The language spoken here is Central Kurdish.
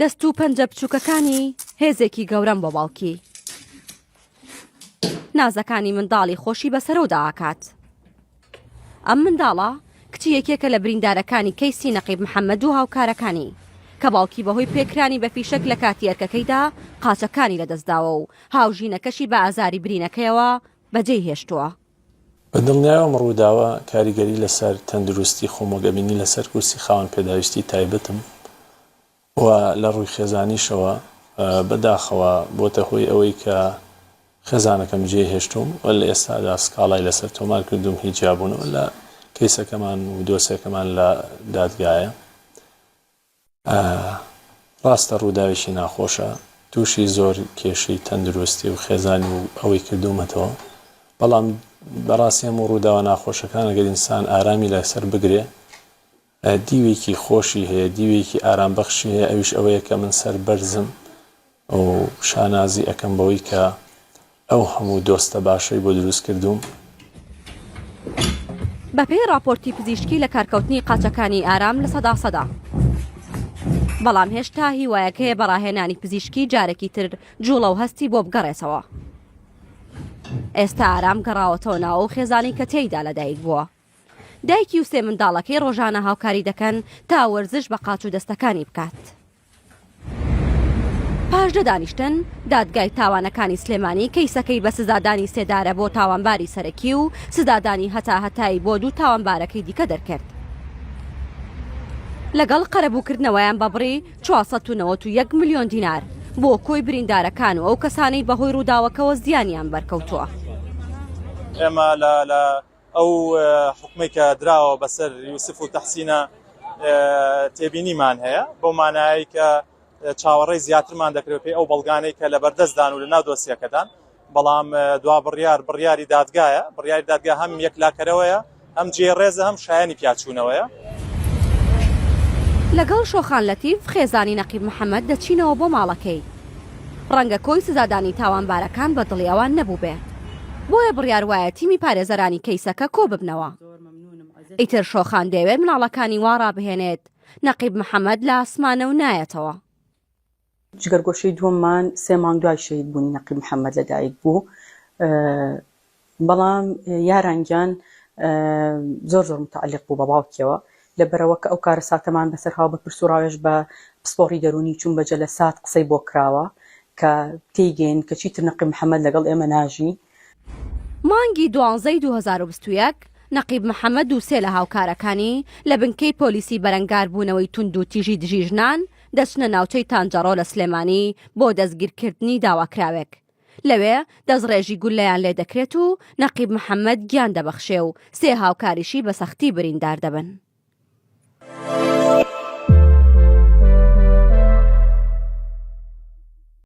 دەست و پەنجە بچووکەکانی هێزێکی گەورەم بۆ باوکی. نازەکانی منداڵی خۆشی بەسەرەوە داکات. ئەم منداڵە کچی یەکێکە لە بریندارەکانی کەیسی نەقیب محەممەد و هاوکارەکانی کە باوکی بەهۆی پێکرانی بە فیشک لە کاتی ئەرکەکەیدا قاچەکانی لەدەستداوە و هاوژینەکەشی بە ئازاری برینەکەیەوە بەجێ هێشتووە. بە دڵنیاوم ڕووداوە کاریگەری لەسەر تەندروستی خۆمۆگەبینی لەسەر کورسی خاوەن پێداویستی تایبەتم و لە ڕووی خێزانیشەوە بەداخەوە بۆتە هۆی ئەوەی کە خێزانەکەم جێ هێشتوم و لە ئێستادا سکاڵای لەسەر تۆمار کردوم هیچ جیابوونەوە لە کەیسەکەمان و دۆسێکەمان لە دادگایە. ڕاستە ڕووداویشی ناخۆشە، تووشی زۆر کێشەی تەندروستی و خێزانی و ئەوەی کردومەتەوە، بەڵام بەڕاستی هەموو ڕووداوە ناخۆشەکان ئەگەر ئینسان ئارامی لەسەر بگرێ دیوێکی خۆشی هەیە، دیوێکی ئارامبەخشی هەیە، ئەویش ئەوەیە کە من سەر بەرزم و شانازی ئەەکەم بەوەی کە ئەو هەموو دۆستە باشەی بۆ دروست کردوم. بەپێی راپۆرتی پزیشکی لە کارکەوتنی قاچەکانی ئارام لە سەدا، بەڵام هێشتا هیوایەکەیە بەڕاهێنانی پزیشکی جارێکی تر جوڵە و هەستی بۆ بگەڕێتەوە. ئێستا ئارام گەڕاوەتەوە ناو خێزانی کە تێیدا لەدایک بووە. دایکی و سێ منداڵەکەی ڕۆژانە هاوکاری دەکەن تا وەرزش بە قاچ و دەستەکانی بکات. پاش دەدانیشتن دادگای تاوانەکانی سلێمانی کەیسەکەی بە سزادانی سێدارە بۆ تاوانباری سەرەکی و سزادانی هەتایی بۆ دوو تاوانبارەکەی دیکە دەرکرد. لەگەڵ قەرەبووکردنەوەیان بە بڕی 491 ملیۆن دینار بۆ کۆی بریندارەکان و ئەو کەسانەی بەهۆی ڕووداوەکەوە زیانیان بەرکەوتووە. ئێمە لە ئەو حکومەی کە دراوە بەسەر یوسف و تەحسینە تێبینیمان هەیە بۆ مانایی کە چاوەڕێی زیاترمان دەکرێت پێی ئەو بەڵگانەی کە لە بەردەستدان و لە ناو دۆسیەکەدان، بەڵام دوا بڕیاری دادگایە، بڕیاری دادگا هەم یەکلاکەرەوەیە، هەم جێڕێزە، هەم شایانی پیاچوونەوەیە. لەگەڵ شۆخان لەتیف خێزانی نەقیب محەممەد دەچینەوە بۆ ماڵەکەی. ڕەنگە کۆی سزادانی تاوانبارەکان بە دڵیاوان نەبوو بێ، بۆیە بڕیار وایە تیمی پارێزەرانی کەیسەکە کۆ ببنەوە. ئیتر شۆخان دەوێت مناڵەکانی وا ڕابهێنێت نەقیب محەممەد لە ئاسمانە و نایەتەوە. جگەرگۆشەی دووەممان 3 مانگ دوای شەید بوونی نەقیب محەممەد لەدایک بوو، بەڵام یارانگیان زۆر متعلق بوو بە باوکیەوە لەبەرەوە کە ئەو کارە ساتەمان بەسەرهاو بە پرسوڕاوێش بە پسپۆڕی دەرونی چوون بە جەلەسات قسەی بۆ کراوە کە تێیگەین کە چیتر نەقیب محەممەد لەگەڵ ئێمە ناژی. مانگی 12 2021 نەقیب محەممەد و سێ لە هاوکارەکانی لە بنکەی پۆلیسی بەرەنگار بوونەوەی تونند و تیژی دژیژنان دەچنە ناوچەی تانجەڕۆ لە سلێمانی بۆ دەستگیرکردنی داواکراوێک. لەوێ دەستڕێژی گولەیان لێ دەکرێت و نەقیب محەممەد گیان دەبەخشێ و سێ هاوکاریشی بە سەختی بریندار دەبن.